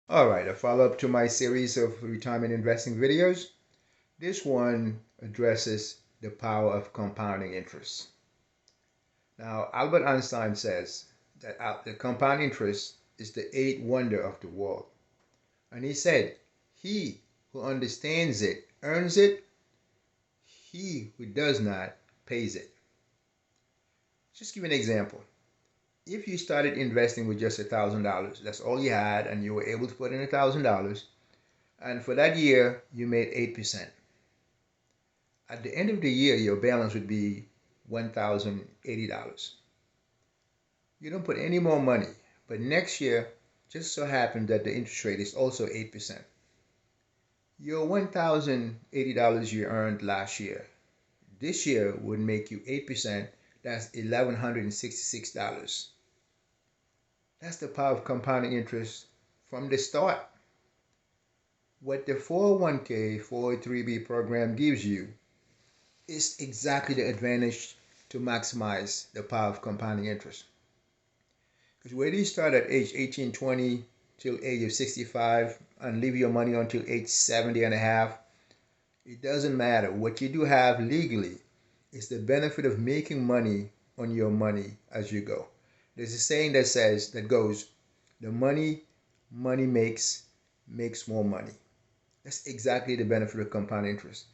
All right, a follow-up to my series of retirement investing videos. This one addresses the power of compounding interest. Now, Albert Einstein says that the compound interest is the eighth wonder of the world. And he said, he who understands it earns it, he who does not pays it. Just give an example. If you started investing with just $1,000, that's all you had, and you were able to put in $1,000, and for that year you made 8%. At the end of the year, your balance would be $1,080. You don't put any more money, but next year just so happened that the interest rate is also 8%. Your $1,080 you earned last year, this year would make you 8%. That's $1,166. That's the power of compounding interest from the start. What the 401k, 403b program gives you is exactly the advantage to maximize the power of compounding interest. Because whether you start at age 18, 20 till age of 65 and leave your money until age 70 and a half, it doesn't matter. What you do have legally is the benefit of making money on your money as you go. There's a saying that goes, the money makes more money. That's exactly the benefit of compound interest.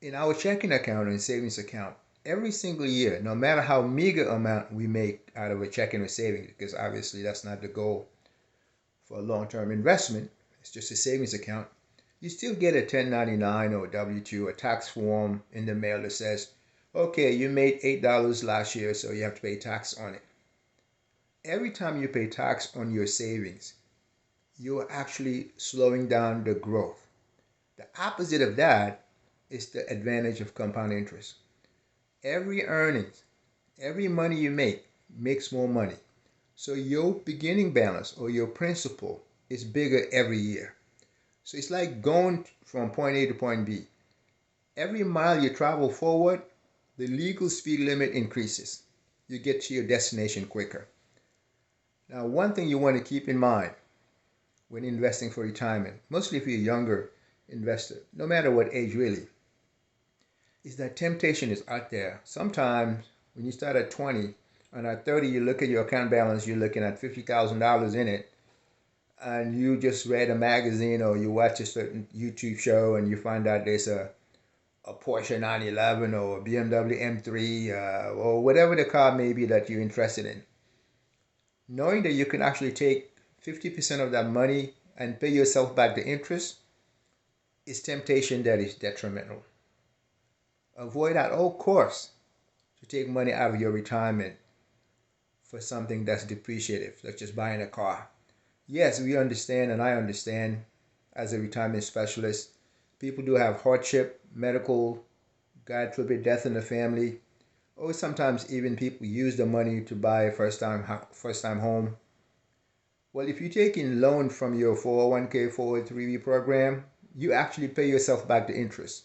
In our checking account and savings account, every single year, no matter how meager amount we make out of a checking or savings, because obviously that's not the goal for a long-term investment, it's just a savings account, you still get a 1099 or a W-2, a tax form in the mail that says, okay, you made $8 last year, so you have to pay tax on it. Every time you pay tax on your savings, you are actually slowing down the growth. The opposite of that is the advantage of compound interest. Every earnings, every money you make makes more money. So your beginning balance or your principal is bigger every year. So it's like going from point A to point B. Every mile you travel forward, the legal speed limit increases. You get to your destination quicker. Now, one thing you want to keep in mind when investing for retirement, mostly if you're a younger investor, no matter what age really, is that temptation is out there. Sometimes when you start at 20 and at 30 you look at your account balance, you're looking at $50,000 in it, and you just read a magazine or you watch a certain YouTube show and you find out there's a Porsche 911 or a BMW M3 or whatever the car may be that you're interested in. Knowing that you can actually take 50% of that money and pay yourself back the interest is temptation that is detrimental. Avoid at all costs to take money out of your retirement for something that's depreciative, like just buying a car. Yes, we understand, and I understand as a retirement specialist, people do have hardship, medical, God forbid, death in the family, or sometimes even people use the money to buy a first-time home. Well, if you take in loan from your 401k, 403b program, you actually pay yourself back the interest.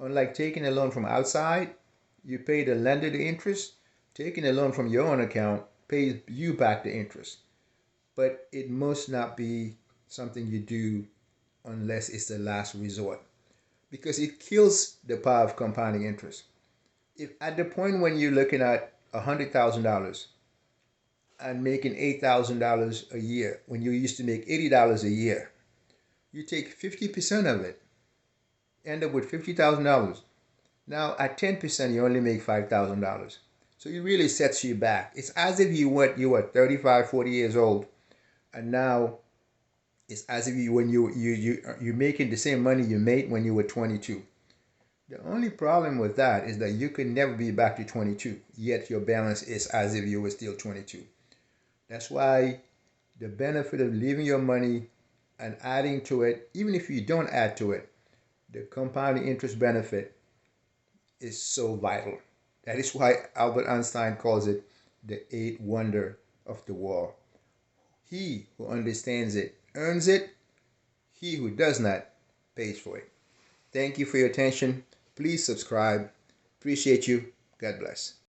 Unlike taking a loan from outside, you pay the lender the interest. Taking a loan from your own account pays you back the interest. But it must not be something you do unless it's the last resort, because it kills the power of compounding interest. If at the point when you're looking at $100,000 and making $8,000 a year, when you used to make $80 a year, you take 50% of it, end up with $50,000. Now at 10%, you only make $5,000. So it really sets you back. It's as if you were 35, 40 years old, and now it's as if you're making the same money you made when you were 22. The only problem with that is that you can never be back to 22, yet your balance is as if you were still 22. That's why the benefit of leaving your money and adding to it, even if you don't add to it, the compounding interest benefit is so vital. That is why Albert Einstein calls it the eighth wonder of the world. He who understands it earns it. He who does not pays for it. Thank you for your attention. Please subscribe. Appreciate you. God bless.